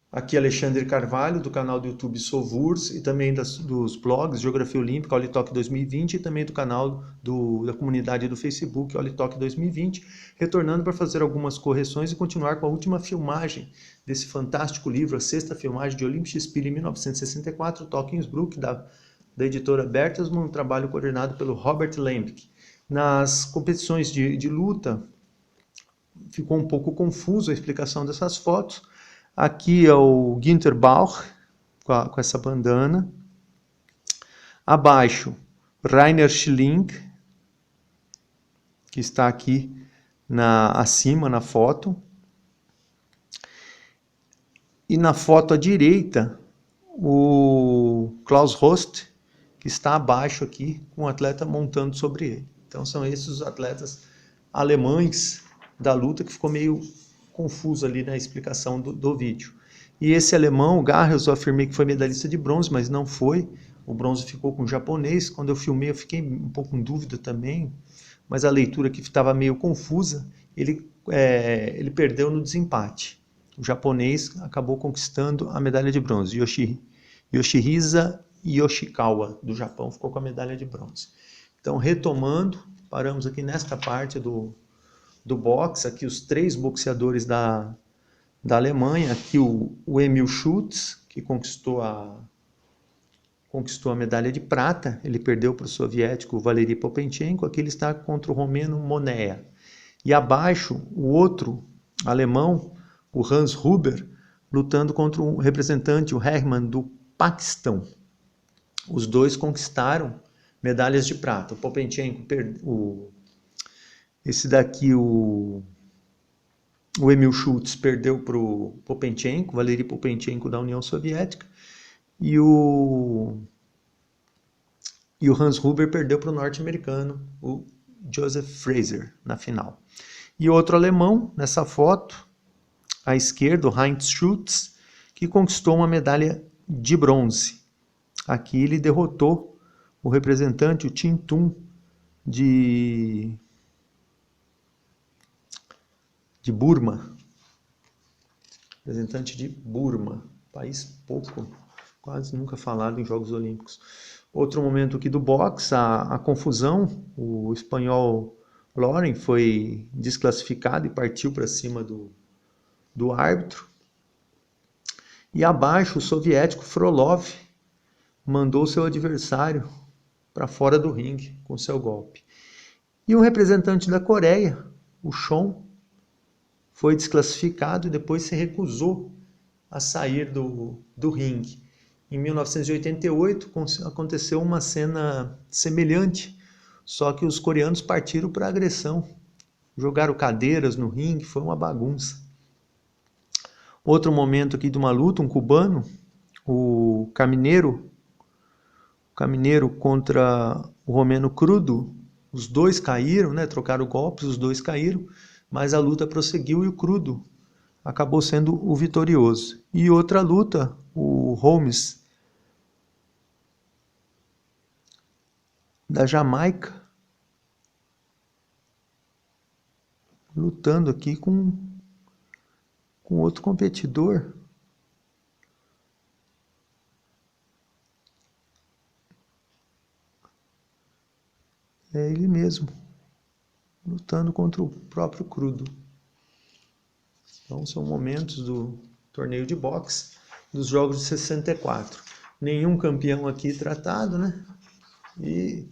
Aqui Alexandre Carvalho, do canal do YouTube Sovurs e também dos blogs Geografia Olímpica, Olitoque 2020 e também do canal da comunidade do Facebook Olitoque 2020, retornando para fazer algumas correções e continuar com a última filmagem desse fantástico livro, a sexta filmagem de Olympische Spiele em 1964, Toque Innsbruck, da editora Bertelsmann, um trabalho coordenado pelo Robert Lemke. Nas competições de luta, ficou um pouco confuso a explicação dessas fotos. Aqui é o Günther Bauch, com essa bandana. Abaixo, Rainer Schilling, que está aqui acima na foto. E na foto à direita, o Klaus Rost, que está abaixo aqui, com o atleta montando sobre ele. Então são esses os atletas alemães da luta, que ficou meio confuso ali na explicação do vídeo. E esse alemão, o Garrels, eu afirmei que foi medalhista de bronze, mas não foi. O bronze ficou com o japonês. Quando eu filmei, eu fiquei um pouco em dúvida também, mas a leitura aqui estava meio confusa. Ele perdeu no desempate. O japonês acabou conquistando a medalha de bronze. Yoshihisa Yoshikawa, do Japão, ficou com a medalha de bronze. Então, retomando, paramos aqui nesta parte do boxe, aqui os 3 boxeadores da Alemanha, aqui o Emil Schultz, que conquistou a medalha de prata, ele perdeu para o soviético Valery Popenchenko, aqui ele está contra o romeno Monea. E abaixo, o outro alemão, o Hans Huber, lutando contra o representante, o Herman, do Paquistão. Os dois conquistaram medalhas de prata. O Popenchenko esse daqui, o Emil Schultz, perdeu para o Popenchenko, Valery Popenchenko, da União Soviética, e o Hans Huber perdeu para o norte-americano, o Joseph Fraser, na final. E outro alemão, nessa foto, à esquerda, o Heinz Schultz, que conquistou uma medalha de bronze. Aqui ele derrotou o representante, o Tin Tun, de Burma, representante de Burma, país pouco, quase nunca falado em Jogos Olímpicos. Outro momento aqui do boxe, a confusão, o espanhol Loren foi desclassificado e partiu para cima do árbitro. E abaixo, o soviético Frolov mandou seu adversário para fora do ringue com seu golpe. E um representante da Coreia, o Chon, foi desclassificado e depois se recusou a sair do ringue. Em 1988 aconteceu uma cena semelhante, só que os coreanos partiram para a agressão. Jogaram cadeiras no ringue, foi uma bagunça. Outro momento aqui de uma luta, um cubano, o Caminero contra o romeno Crudo. Os dois caíram, né? Trocaram golpes, os dois caíram, mas a luta prosseguiu e o Crudo acabou sendo o vitorioso. E outra luta, o Holmes, da Jamaica, lutando aqui com outro competidor. É ele mesmo, lutando contra o próprio Crudo. Então são momentos do torneio de boxe dos Jogos de 64. Nenhum campeão aqui tratado, né? E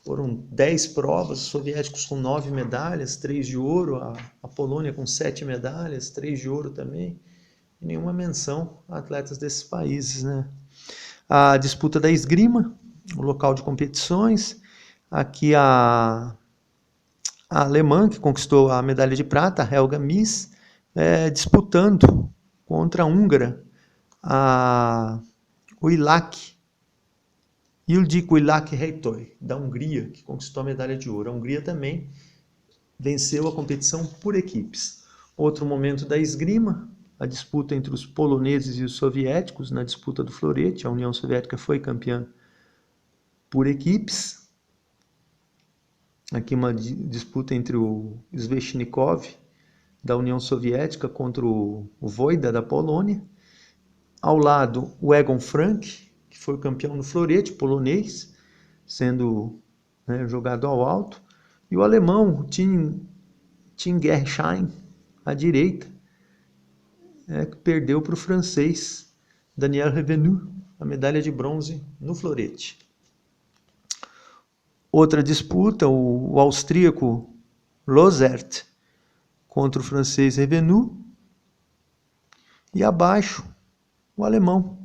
foram 10 provas, os soviéticos com 9 medalhas, 3 de ouro, a Polônia com 7 medalhas, 3 de ouro também, e nenhuma menção a atletas desses países, né? A disputa da esgrima, o local de competições, aqui a alemã, que conquistou a medalha de prata, a Helga Mies, disputando contra a húngara, o Ildik Reitoy, da Hungria, que conquistou a medalha de ouro. A Hungria também venceu a competição por equipes. Outro momento da esgrima, a disputa entre os poloneses e os soviéticos, na disputa do florete. A União Soviética foi campeã por equipes. Aqui uma disputa entre o Sveshnikov, da União Soviética, contra o Voida, da Polônia. Ao lado, o Egon Frank, que foi o campeão no florete polonês, sendo, né, jogado ao alto. E o alemão, Tim Gerschein, à direita, que perdeu para o francês Daniel Revenu, a medalha de bronze no florete. Outra disputa, o austríaco Lozert contra o francês Revenu. E abaixo, o alemão,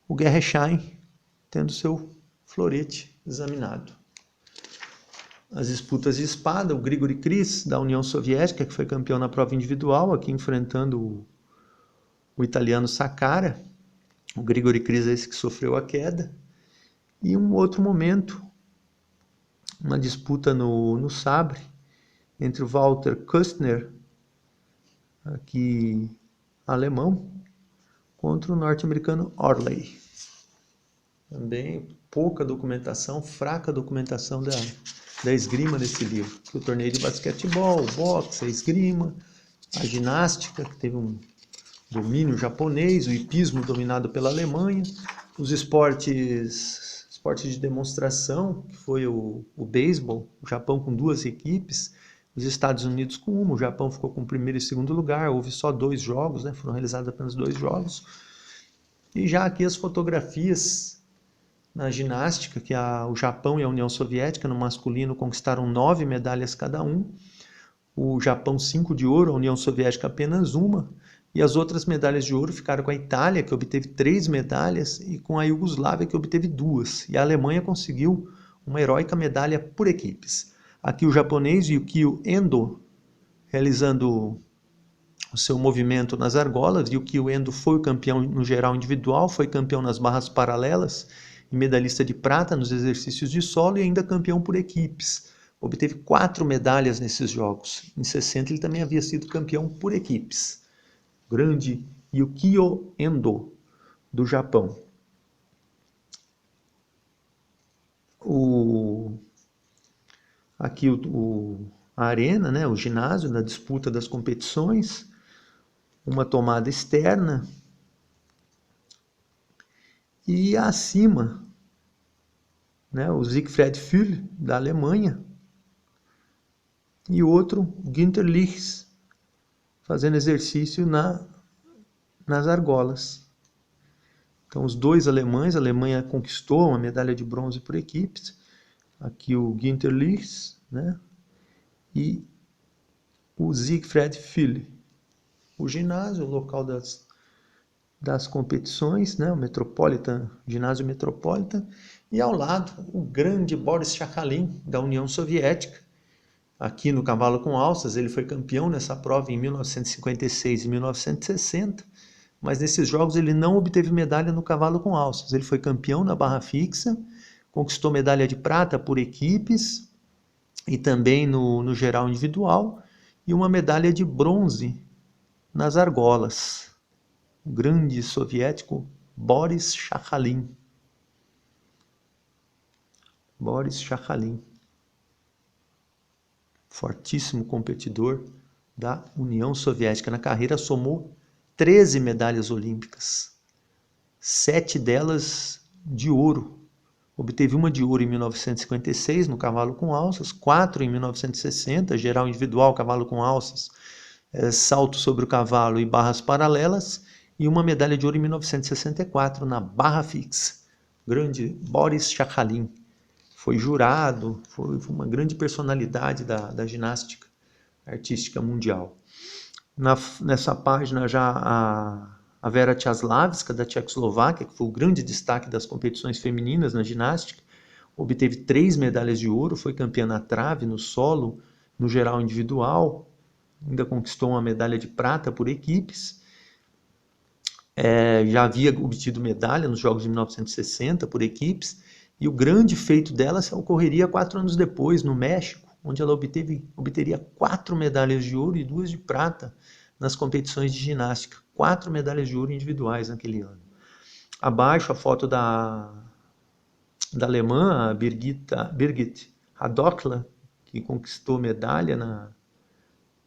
o Gerschein, tendo seu florete examinado. As disputas de espada, o Grigori Kris, da União Soviética, que foi campeão na prova individual, aqui enfrentando o italiano Saccaro. O Grigori Kris é esse que sofreu a queda. E um outro momento, uma disputa no sabre, entre o Walter Kustner, aqui alemão, contra o norte-americano Orley. Também pouca documentação, fraca documentação da esgrima nesse livro. O torneio de basquetebol, o boxe, a esgrima, a ginástica, que teve um domínio japonês, o hipismo dominado pela Alemanha, os esportes de demonstração, que foi o beisebol, o Japão com 2 equipes, os Estados Unidos com uma, o Japão ficou com o primeiro e segundo lugar, houve só 2 jogos, né? Foram realizados apenas 2 jogos. E já aqui as fotografias na ginástica, que o Japão e a União Soviética, no masculino, conquistaram 9 medalhas cada um. O Japão 5 de ouro, a União Soviética apenas 1. E as outras medalhas de ouro ficaram com a Itália, que obteve 3 medalhas, e com a Iugoslávia, que obteve 2. E a Alemanha conseguiu uma heróica medalha por equipes. Aqui o japonês Yukio Endo, realizando o seu movimento nas argolas. Yukio Endo foi o campeão no geral individual, foi campeão nas barras paralelas, e medalhista de prata nos exercícios de solo, e ainda campeão por equipes. Obteve 4 medalhas nesses jogos. Em 60 ele também havia sido campeão por equipes. Grande Yukio Endo, do Japão. Aqui a arena, né, o ginásio, na disputa das competições, uma tomada externa, e acima, né, o Siegfried Füll, da Alemanha, e outro, Günter Lichs, fazendo exercício nas argolas. Então, os 2 alemães, a Alemanha conquistou uma medalha de bronze por equipes. Aqui o Günter Lichs, né? E o Siegfried Füll. O ginásio, o local das competições, né? O ginásio Metropolitan. E ao lado, o grande Boris Sakhalin, da União Soviética. Aqui no cavalo com alças, ele foi campeão nessa prova em 1956 e 1960, mas nesses jogos ele não obteve medalha no cavalo com alças. Ele foi campeão na barra fixa, conquistou medalha de prata por equipes e também no geral individual, e uma medalha de bronze nas argolas. O grande soviético Boris Sakhalin. Boris Sakhalin. Fortíssimo competidor da União Soviética. Na carreira somou 13 medalhas olímpicas, 7 delas de ouro. Obteve uma de ouro em 1956 no cavalo com alças, 4 em 1960, geral individual, cavalo com alças, salto sobre o cavalo e barras paralelas, e uma medalha de ouro em 1964 na barra fixa. Grande Boris Sakhalin. Foi jurado, foi uma grande personalidade da ginástica artística mundial. Nessa página já a Vera Čáslavská, da Tchecoslováquia, que foi o grande destaque das competições femininas na ginástica, obteve 3 medalhas de ouro, foi campeã na trave, no solo, no geral individual, ainda conquistou uma medalha de prata por equipes. Já havia obtido medalha nos Jogos de 1960 por equipes, e o grande feito dela ocorreria 4 anos depois, no México, onde ela obteria 4 medalhas de ouro e 2 de prata nas competições de ginástica. 4 medalhas de ouro individuais naquele ano. Abaixo a foto da alemã, a Birgit Hadockler, que conquistou medalha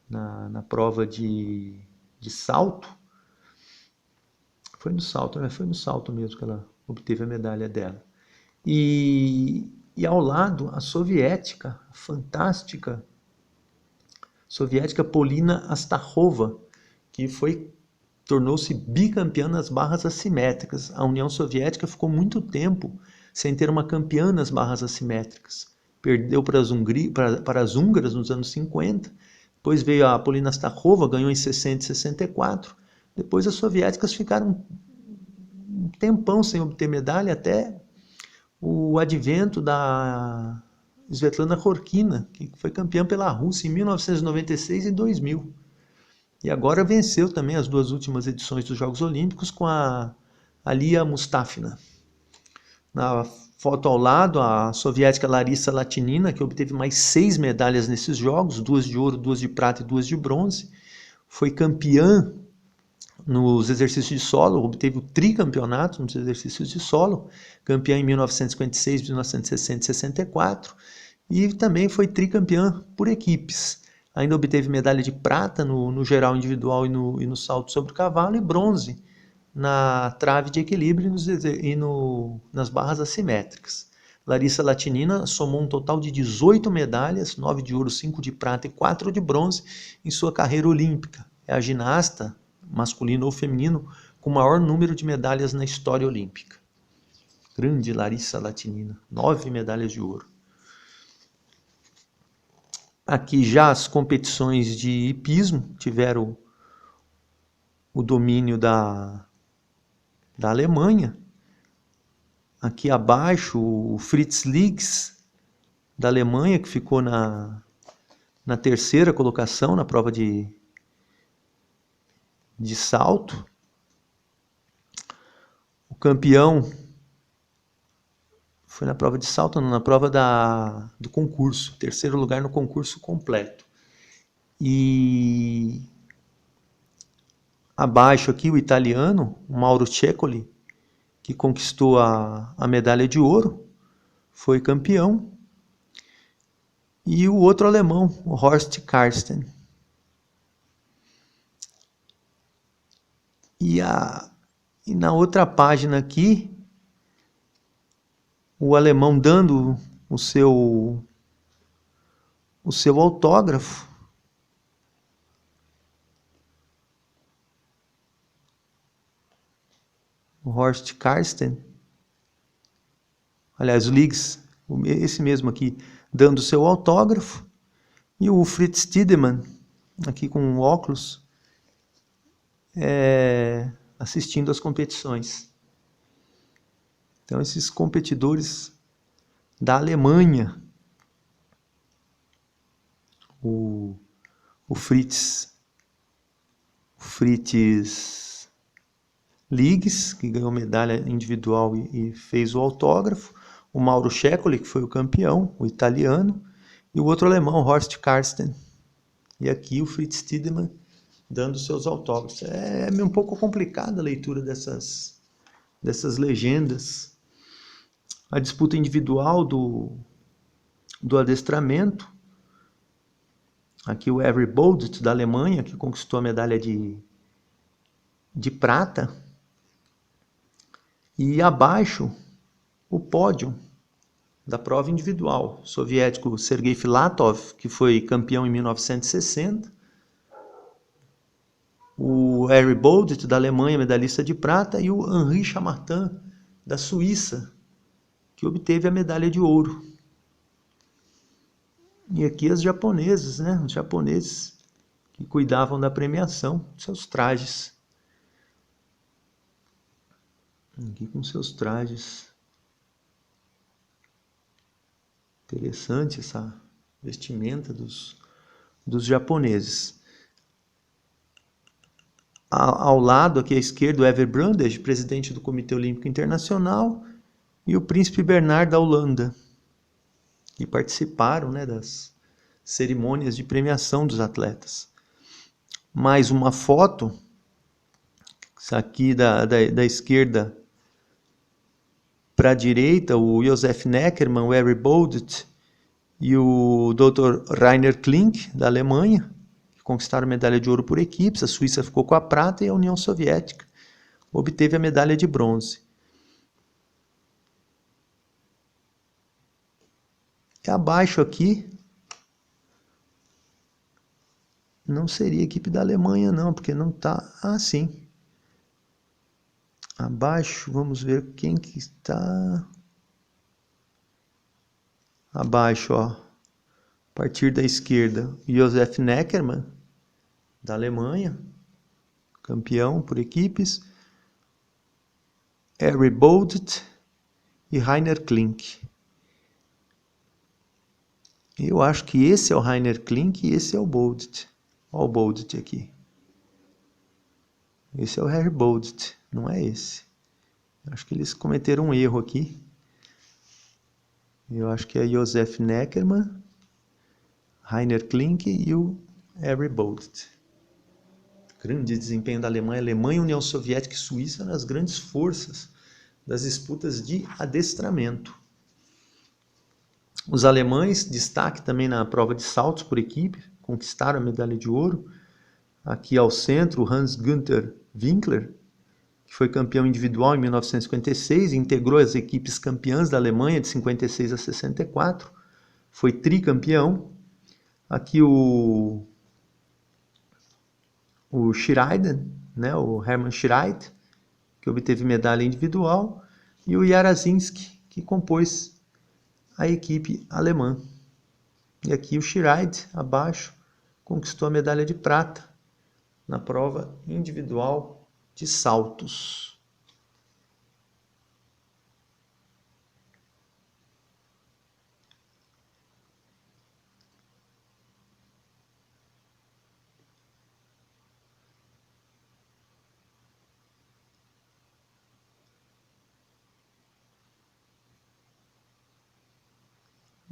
na prova de salto. Foi no salto, né? Foi no salto mesmo que ela obteve a medalha dela. E ao lado, a soviética, a fantástica soviética Polina Astarrova, que tornou-se bicampeã nas barras assimétricas. A União Soviética ficou muito tempo sem ter uma campeã nas barras assimétricas. Perdeu para as húngaras nos anos 50, depois veio a Polina Astarrova, ganhou em 60 e 64. Depois as soviéticas ficaram um tempão sem obter medalha, até o advento da Svetlana Khorkina, que foi campeã pela Rússia em 1996 e 2000. E agora venceu também as 2 últimas edições dos Jogos Olímpicos com a Alia Mustafina. Na foto ao lado, a soviética Larissa Latynina, que obteve mais 6 medalhas nesses jogos, 2 de ouro, 2 de prata e 2 de bronze. Foi campeã nos exercícios de solo, obteve o tricampeonato nos exercícios de solo, campeã em 1956, 1960 e 64, e também foi tricampeã por equipes. Ainda obteve medalha de prata no geral individual e no salto sobre o cavalo, e bronze na trave de equilíbrio e nas barras assimétricas. Larissa Latynina somou um total de 18 medalhas, 9 de ouro, 5 de prata e 4 de bronze em sua carreira olímpica. É a ginasta, masculino ou feminino, com o maior número de medalhas na história olímpica. Grande Larissa Latynina, 9 medalhas de ouro. Aqui já as competições de hipismo tiveram o domínio da Alemanha. Aqui abaixo o Fritz Ligs, da Alemanha, que ficou na 3ª colocação na prova de salto. O campeão foi na prova de salto, não, na prova do concurso, 3º lugar no concurso completo. E abaixo aqui o italiano, o Mauro Ceccoli, que conquistou a medalha de ouro, foi campeão. E o outro alemão, o Horst Karsten. E na outra página aqui, o alemão dando o seu autógrafo. O Horst Karsten. Aliás, o Ligs, esse mesmo aqui, dando o seu autógrafo. E o Fritz Tiedemann, aqui com óculos, assistindo às competições. Então, esses competidores da Alemanha, o Fritz Ligs, que ganhou medalha individual e fez o autógrafo, o Mauro Ceccoli, que foi o campeão, o italiano, e o outro alemão, Horst Karsten. E aqui o Fritz Tiedemann dando seus autógrafos. É um pouco complicada a leitura dessas legendas. A disputa individual do adestramento. Aqui o Avery Boldt, da Alemanha, que conquistou a medalha de prata. E abaixo, o pódio da prova individual. O soviético Sergei Filatov, que foi campeão em 1960. O Avery Boldt, da Alemanha, medalhista de prata. E o Henri Chamartin, da Suíça, que obteve a medalha de ouro. E aqui as japonesas, né? Os japoneses que cuidavam da premiação, seus trajes. Aqui com seus trajes. Interessante essa vestimenta dos japoneses. Ao lado, aqui à esquerda, o Ever Brundage, presidente do Comitê Olímpico Internacional, e o príncipe Bernard da Holanda, que participaram, né, das cerimônias de premiação dos atletas. Mais uma foto, essa aqui da esquerda para a direita, o Josef Neckermann, o Avery Boldt e o Dr. Rainer Klink, da Alemanha, que conquistaram medalha de ouro por equipes. A Suíça ficou com a prata e a União Soviética obteve a medalha de bronze. E abaixo aqui, não seria a equipe da Alemanha não, porque não está assim. Abaixo, vamos ver quem que está... Abaixo, ó, a partir da esquerda, Josef Neckermann, da Alemanha, campeão por equipes, Harry Boldt e Rainer Klink. Eu acho que esse é o Rainer Klink e esse é o Boldt. Olha o Boldt aqui. Esse é o Harry Boldt, não é esse. Acho que eles cometeram um erro aqui. Eu acho que é Josef Neckermann, Rainer Klink e o Harry Boldt. Grande desempenho da Alemanha. Alemanha, União Soviética e Suíça nas grandes forças das disputas de adestramento. Os alemães, destaque também na prova de saltos por equipe, conquistaram a medalha de ouro. Aqui ao centro, o Hans-Günther Winkler, que foi campeão individual em 1956, integrou as equipes campeãs da Alemanha de 56 a 64, foi tricampeão. Aqui o Schreiden, né, o Hermann Schreid, que obteve medalha individual, e o Jarosinski, que compôs a equipe alemã. E aqui o Schreid, abaixo, conquistou a medalha de prata na prova individual de saltos.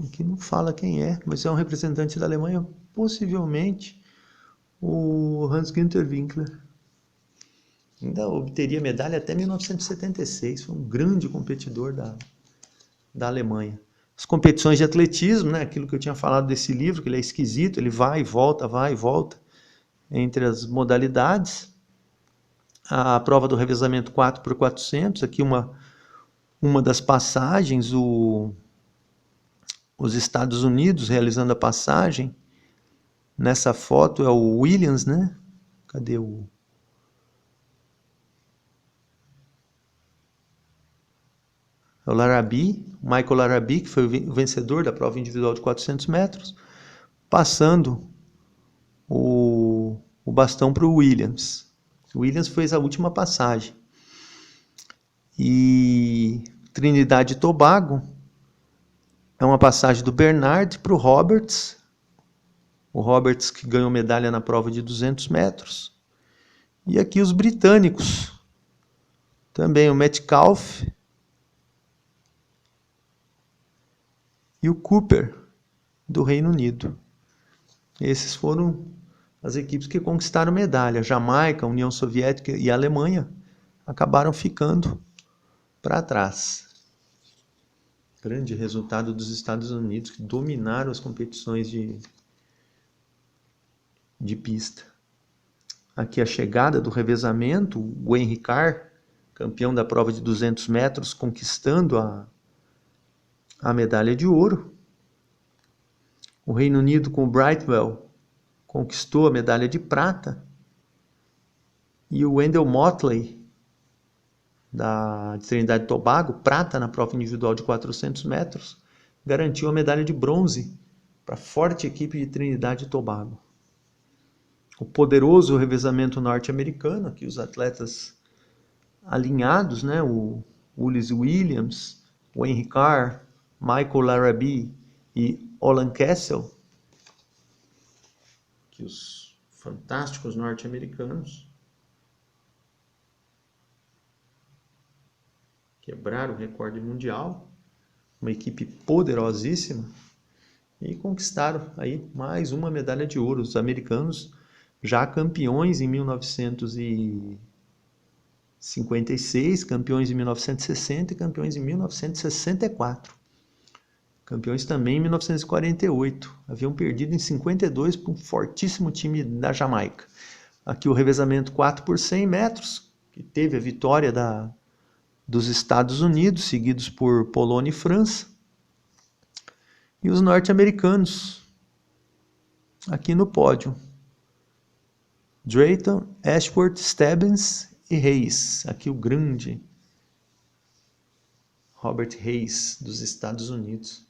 Aqui não fala quem é, mas é um representante da Alemanha, possivelmente o Hans-Günther Winkler. Ainda obteria medalha até 1976, foi um grande competidor da Alemanha. As competições de atletismo, né, aquilo que eu tinha falado desse livro, que ele é esquisito, ele vai e volta entre as modalidades. A prova do revezamento 4x400, aqui uma das passagens, os Estados Unidos realizando a passagem. Nessa foto é o Williams, né? Cadê o... É o Larrabee, Michael Larrabee, que foi o vencedor da prova individual de 400 metros, passando o bastão para o Williams. O Williams fez a última passagem. E Trinidad e Tobago é uma passagem do Bernard para o Roberts. O Roberts que ganhou medalha na prova de 200 metros. E aqui os britânicos. Também o Metcalfe e o Cooper, do Reino Unido. Esses foram as equipes que conquistaram medalha. Jamaica, União Soviética e Alemanha acabaram ficando para trás. Grande resultado dos Estados Unidos, que dominaram as competições de pista. Aqui a chegada do revezamento, o Henry Carr, campeão da prova de 200 metros, conquistando a medalha de ouro. O Reino Unido com o Brightwell conquistou a medalha de prata. E o Wendell Motley, de Trinidad e Tobago, prata na prova individual de 400 metros, garantiu a medalha de bronze para a forte equipe de Trinidad e Tobago. O poderoso revezamento norte-americano, aqui os atletas alinhados, né? O Ulysse Williams, o Henry Carr, Michael Larrabee e Olan Kessel, que os fantásticos norte-americanos quebraram o recorde mundial, uma equipe poderosíssima, e conquistaram aí mais uma medalha de ouro. Os americanos já campeões em 1956, campeões em 1960 e campeões em 1964. Campeões também em 1948. Haviam perdido em 52 para um fortíssimo time da Jamaica. Aqui o revezamento 4 por 100 metros, que teve a vitória dos Estados Unidos, seguidos por Polônia e França, e os norte-americanos aqui no pódio. Drayton, Ashworth, Stebbins e Hayes. Aqui o grande Robert Hayes, dos Estados Unidos,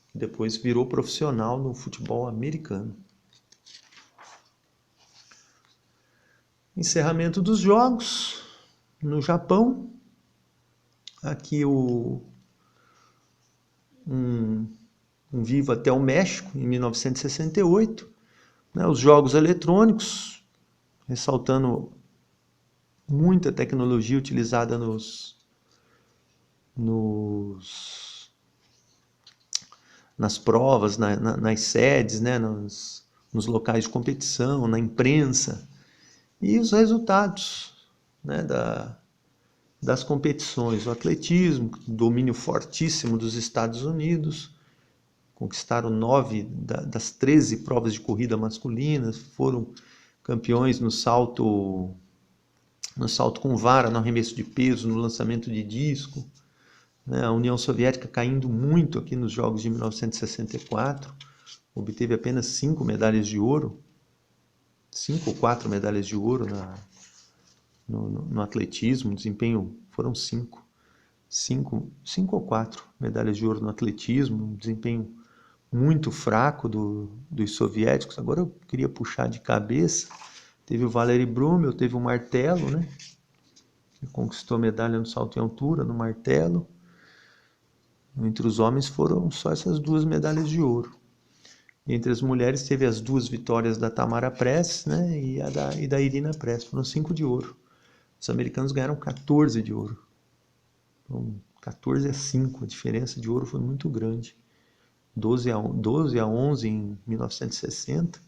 que depois virou profissional no futebol americano. Encerramento dos jogos no Japão. Aqui um vivo até o México, em 1968. Né, os jogos eletrônicos, ressaltando muita tecnologia utilizada nas provas, nas sedes, né, nos locais de competição, na imprensa. E os resultados, né, das competições. O atletismo, domínio fortíssimo dos Estados Unidos, conquistaram 9 das 13 provas de corrida masculinas, foram campeões no salto com vara, no arremesso de peso, no lançamento de disco. Né? A União Soviética caindo muito aqui nos Jogos de 1964, obteve apenas 5 medalhas de ouro, 5 ou 4 medalhas de ouro no atletismo, desempenho foram 5 ou 4 medalhas de ouro no atletismo, um desempenho muito fraco dos soviéticos. Agora eu queria puxar de cabeça, teve o Valery Brumel, teve o martelo, né? Que conquistou medalha no salto em altura, no martelo. Entre os homens foram só essas 2 medalhas de ouro. Entre as mulheres teve as 2 vitórias da Tamara Press, né, e da Irina Press, foram 5 de ouro. Os americanos ganharam 14 de ouro. Então, 14-5, a diferença de ouro foi muito grande. 12-11 em 1960,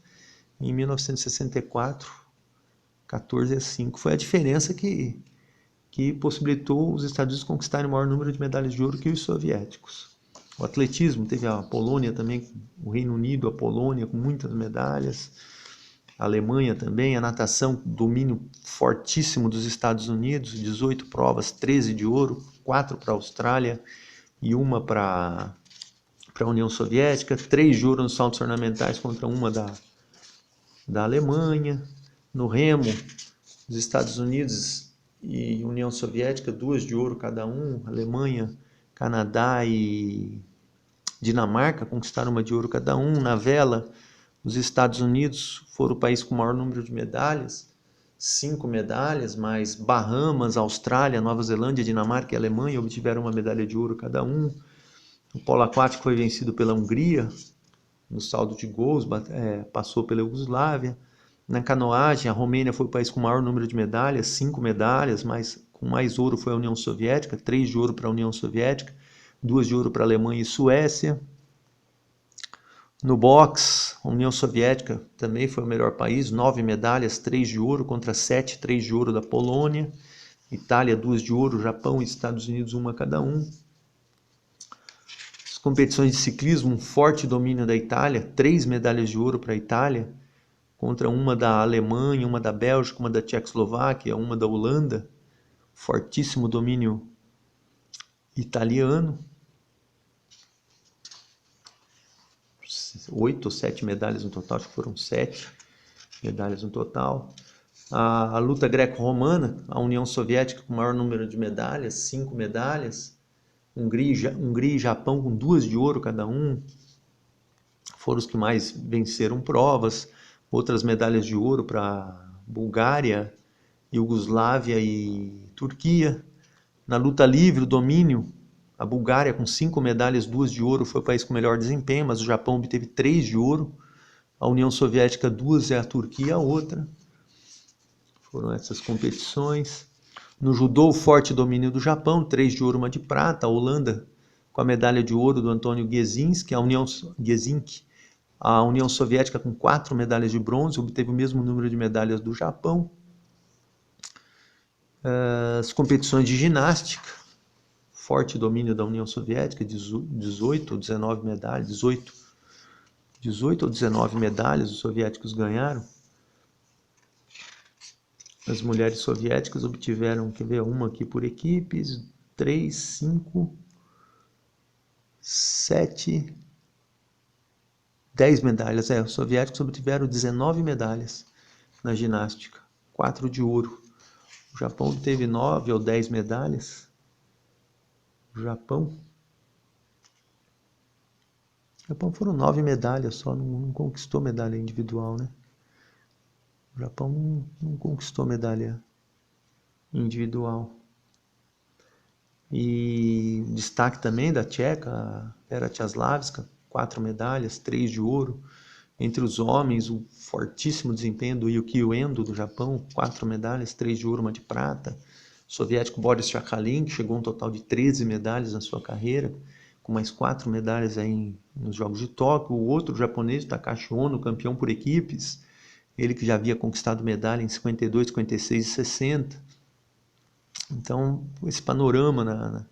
e em 1964, 14-5. Foi a diferença que possibilitou os Estados Unidos conquistarem o maior número de medalhas de ouro que os soviéticos. O atletismo, teve a Polônia também, o Reino Unido, a Polônia com muitas medalhas, a Alemanha também, a natação, domínio fortíssimo dos Estados Unidos, 18 provas, 13 de ouro, 4 para a Austrália e 1 para a União Soviética, 3 de ouro nos saltos ornamentais contra 1 da Alemanha. No remo, os Estados Unidos e União Soviética, 2 de ouro cada um, Alemanha, Canadá e Dinamarca conquistaram 1 de ouro cada um. Na vela, os Estados Unidos foram o país com o maior número de medalhas, 5 medalhas, mas Bahamas, Austrália, Nova Zelândia, Dinamarca e Alemanha obtiveram 1 medalha de ouro cada um. O polo aquático foi vencido pela Hungria, no saldo de gols, passou pela Iugoslávia. Na canoagem, a Romênia foi o país com o maior número de medalhas, 5 medalhas, mas com mais ouro foi a União Soviética, 3 de ouro para a União Soviética, 2 de ouro para a Alemanha e Suécia. No boxe, a União Soviética também foi o melhor país, 9 medalhas, 3 de ouro contra 7, 3 de ouro da Polônia. Itália, 2 de ouro, Japão e Estados Unidos, 1 cada um. As competições de ciclismo, um forte domínio da Itália, 3 medalhas de ouro para a Itália, contra 1 da Alemanha, 1 da Bélgica, 1 da Tchecoslováquia, 1 da Holanda. Fortíssimo domínio italiano. 8 ou 7 medalhas no total, acho que foram 7 medalhas no total. A luta greco-romana, a União Soviética com o maior número de medalhas, 5 medalhas. Hungria e Japão com 2 de ouro cada um, foram os que mais venceram provas. Outras medalhas de ouro para Bulgária, Iugoslávia e Turquia. Na luta livre, o domínio, a Bulgária com 5 medalhas, 2 de ouro, foi o país com melhor desempenho, mas o Japão obteve 3 de ouro, a União Soviética 2 e a Turquia outra. Foram essas competições. No judô, o forte domínio do Japão, 3 de ouro, 1 de prata. A Holanda com a medalha de ouro do Antônio Gezinski, a União Soviética com 4 medalhas de bronze, obteve o mesmo número de medalhas do Japão. As competições de ginástica, forte domínio da União Soviética, 18 ou 19 medalhas, 18 ou 19 medalhas os soviéticos ganharam. As mulheres soviéticas obtiveram, quer ver, uma aqui por equipes, 3, 5, 7, 10 medalhas. Os soviéticos obtiveram 19 medalhas na ginástica, 4 de ouro. O Japão teve 9 ou 10 medalhas. O Japão foram 9 medalhas só, não conquistou medalha individual, né? O Japão não conquistou medalha individual. E destaque também da tcheca, a Vera Tchaslavska, 4 medalhas, 3 de ouro. Entre os homens, o fortíssimo desempenho do Yukio Endo, do Japão, 4 medalhas, 3 de ouro, 1 de prata. O soviético Boris Chakhalin, que chegou a um total de 13 medalhas na sua carreira, com mais 4 medalhas aí nos Jogos de Tóquio. O outro japonês, Takashi Ono, campeão por equipes, ele que já havia conquistado medalha em 52, 56 e 60. Então, esse panorama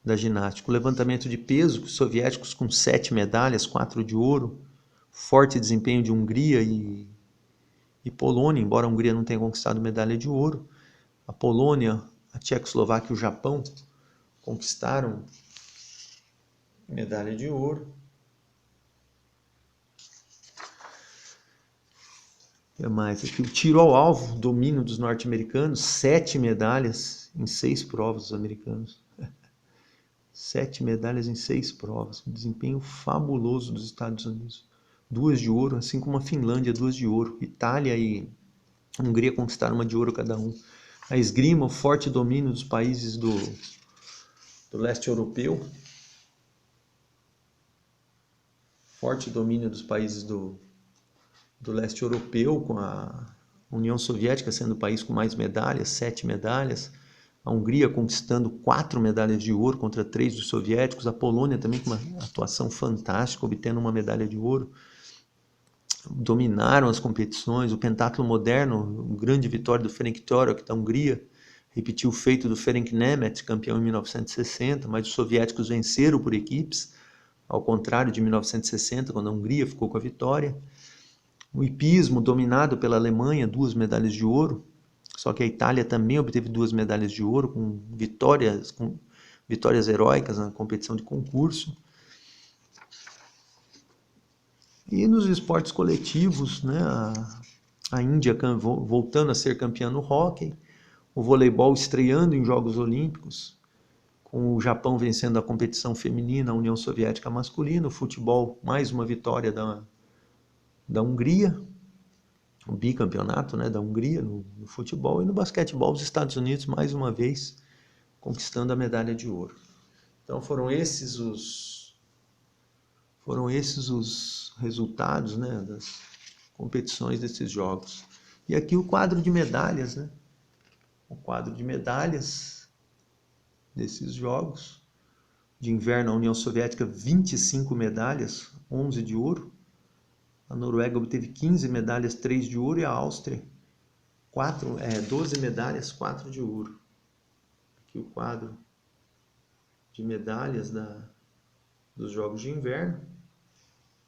da ginástica. O levantamento de peso, os soviéticos com 7 medalhas, 4 de ouro. Forte desempenho de Hungria e Polônia, embora a Hungria não tenha conquistado medalha de ouro. A Polônia, a Tchecoslováquia e o Japão conquistaram medalha de ouro. O que mais? Aqui, o tiro ao alvo, domínio dos norte-americanos, 7 medalhas em 6 provas dos americanos. 7 medalhas em 6 provas. Um desempenho fabuloso dos Estados Unidos. 2 de ouro, assim como a Finlândia, 2 de ouro. Itália e Hungria conquistaram 1 de ouro cada um. A esgrima, o forte domínio dos países do leste europeu. Forte domínio dos países do leste europeu, com a União Soviética sendo o país com mais medalhas, 7 medalhas. A Hungria conquistando 4 medalhas de ouro contra 3 dos soviéticos. A Polônia também com uma atuação fantástica, obtendo 1 medalha de ouro. Dominaram as competições. O pentatlo moderno, grande vitória do Ferenc Torok da Hungria, repetiu o feito do Ferenc Nemeth, campeão em 1960, mas os soviéticos venceram por equipes, ao contrário de 1960, quando a Hungria ficou com a vitória. O hipismo, dominado pela Alemanha, 2 medalhas de ouro, só que a Itália também obteve 2 medalhas de ouro, com vitórias heróicas na competição de concurso. E nos esportes coletivos, né, a Índia voltando a ser campeã no hóquei, o voleibol estreando em Jogos Olímpicos, com o Japão vencendo a competição feminina, a União Soviética masculina, o futebol, mais uma vitória da Hungria, o bicampeonato, né, da Hungria no futebol, e no basquetebol os Estados Unidos, mais uma vez, conquistando a medalha de ouro. Então foram esses os resultados, né, das competições desses jogos. E aqui o quadro de medalhas, né? O quadro de medalhas desses jogos. De inverno, a União Soviética, 25 medalhas, 11 de ouro. A Noruega obteve 15 medalhas, 3 de ouro. E a Áustria, 12 medalhas, 4 de ouro. Aqui o quadro de medalhas dos Jogos de Inverno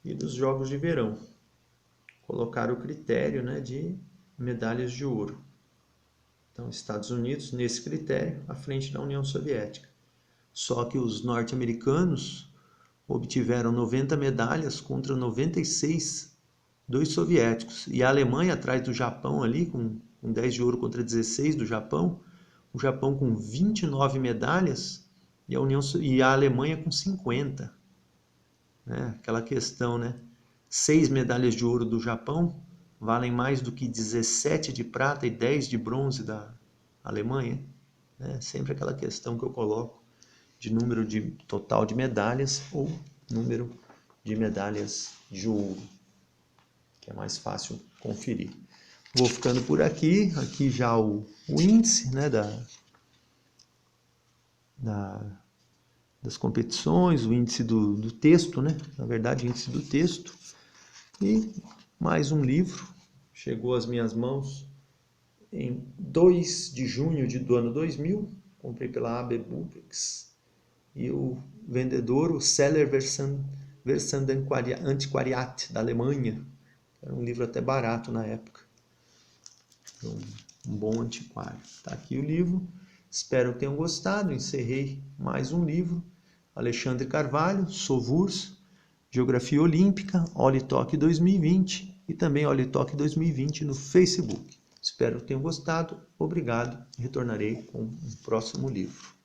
e dos Jogos de Verão. Colocaram o critério, né, de medalhas de ouro. Então, Estados Unidos, nesse critério, à frente da União Soviética. Só que os norte-americanos obtiveram 90 medalhas contra 96 dos soviéticos. E a Alemanha, atrás do Japão ali, com 10 de ouro contra 16 do Japão. O Japão com 29 medalhas e a Alemanha com 50. Né? Aquela questão, né? 6 medalhas de ouro do Japão valem mais do que 17 de prata e 10 de bronze da Alemanha. Né? Sempre aquela questão que eu coloco de número de total de medalhas ou número de medalhas de ouro, que é mais fácil conferir. Vou ficando por aqui. Aqui já o índice, né, das competições, o índice do texto, né? Na verdade, o índice do texto. E mais um livro. Chegou às minhas mãos em 2 de junho do ano 2000. Comprei pela AB Books. E o vendedor, o Seller Versandenquariat, da Alemanha. Era um livro até barato na época. Então, um bom antiquário. Está aqui o livro, espero que tenham gostado. Encerrei mais um livro, Alexandre Carvalho, Sovurs, Geografia Olímpica, Olitoque 2020 e também Olitoque 2020 no Facebook. Espero que tenham gostado, obrigado, retornarei com um próximo livro.